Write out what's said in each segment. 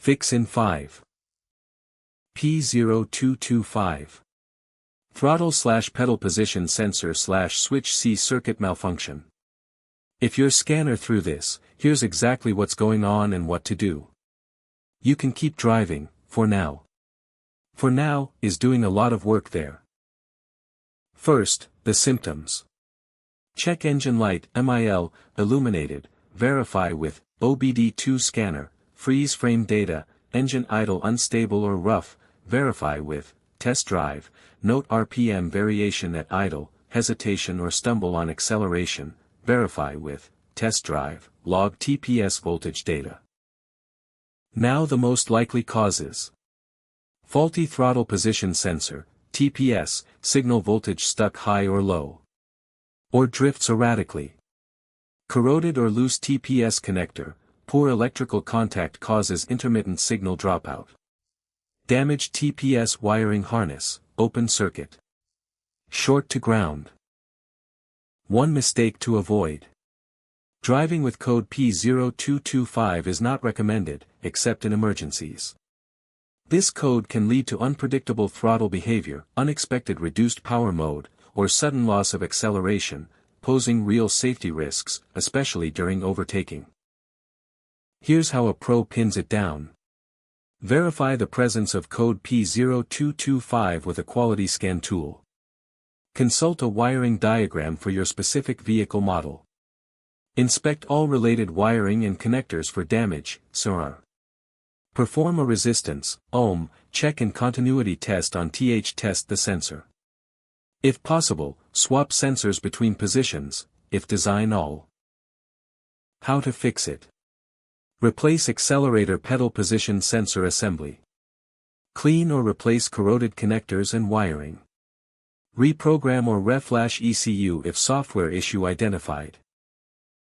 Fix in 5. P0225. Throttle/pedal position sensor/switch C circuit malfunction. If your scanner threw this, here's exactly what's going on and what to do. You can keep driving, for now. For now is doing a lot of work there. First, the symptoms. Check engine light, MIL, illuminated, verify with, OBD2 scanner, freeze frame data, engine idle unstable or rough, verify with, test drive, note RPM variation at idle, hesitation or stumble on acceleration, verify with, test drive, log TPS voltage data. Now the most likely causes. Faulty throttle position sensor, TPS, signal voltage stuck high or low. Or drifts erratically. Corroded or loose TPS connector, poor electrical contact causes intermittent signal dropout. Damaged TPS wiring harness, open circuit. Short to ground. One mistake to avoid. Driving with code P0225 is not recommended, except in emergencies. This code can lead to unpredictable throttle behavior, unexpected reduced power mode, or sudden loss of acceleration, posing real safety risks, especially during overtaking. Here's how a pro pins it down. Verify the presence of code P0225 with a quality scan tool. Consult a wiring diagram for your specific vehicle model. Inspect all related wiring and connectors for damage, SR. Perform a resistance, ohm, check and continuity test on test the sensor. If possible, swap sensors between positions, if design all. How to fix it. Replace accelerator pedal position sensor assembly. Clean or replace corroded connectors and wiring. Reprogram or reflash ECU if software issue identified.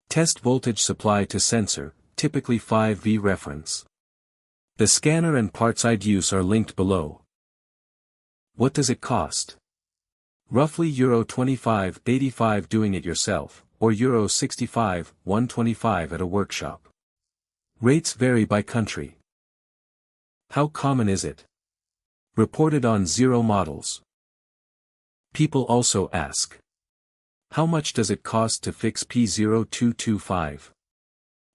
Test voltage supply to sensor, typically 5V reference. The scanner and parts I'd use are linked below. What does it cost? Roughly €25.85 doing it yourself, or €65.125 at a workshop. Rates vary by country. How common is it? Reported on 0 models. People also ask. How much does it cost to fix P0225?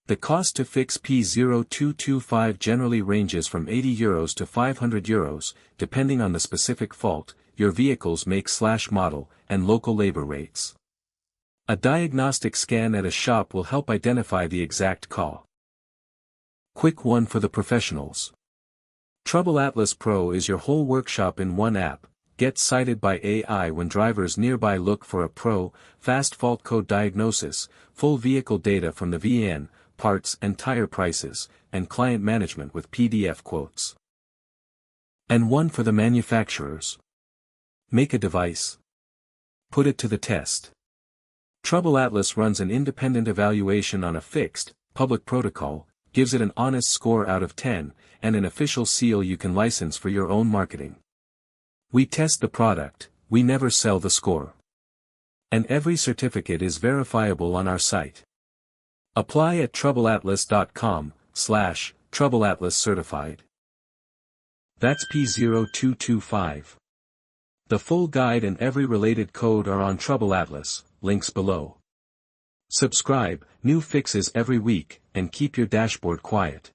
The cost to fix P0225 generally ranges from €80 to €500, depending on the specific fault, your vehicle's make/model, and local labor rates. A diagnostic scan at a shop will help identify the exact cause. Quick one for the professionals. TroubleAtlas Pro is your whole workshop in one app. Get cited by AI when drivers nearby look for a pro, fast fault code diagnosis, full vehicle data from the VN, parts and tire prices, and client management with PDF quotes. And one for the manufacturers. Make a device. Put it to the test. TroubleAtlas runs an independent evaluation on a fixed, public protocol, gives it an honest score out of 10, and an official seal you can license for your own marketing. We test the product, we never sell the score. And every certificate is verifiable on our site. Apply at TroubleAtlas.com/TroubleAtlas certified. That's P0225. The full guide and every related code are on TroubleAtlas, links below. Subscribe, new fixes every week, and keep your dashboard quiet.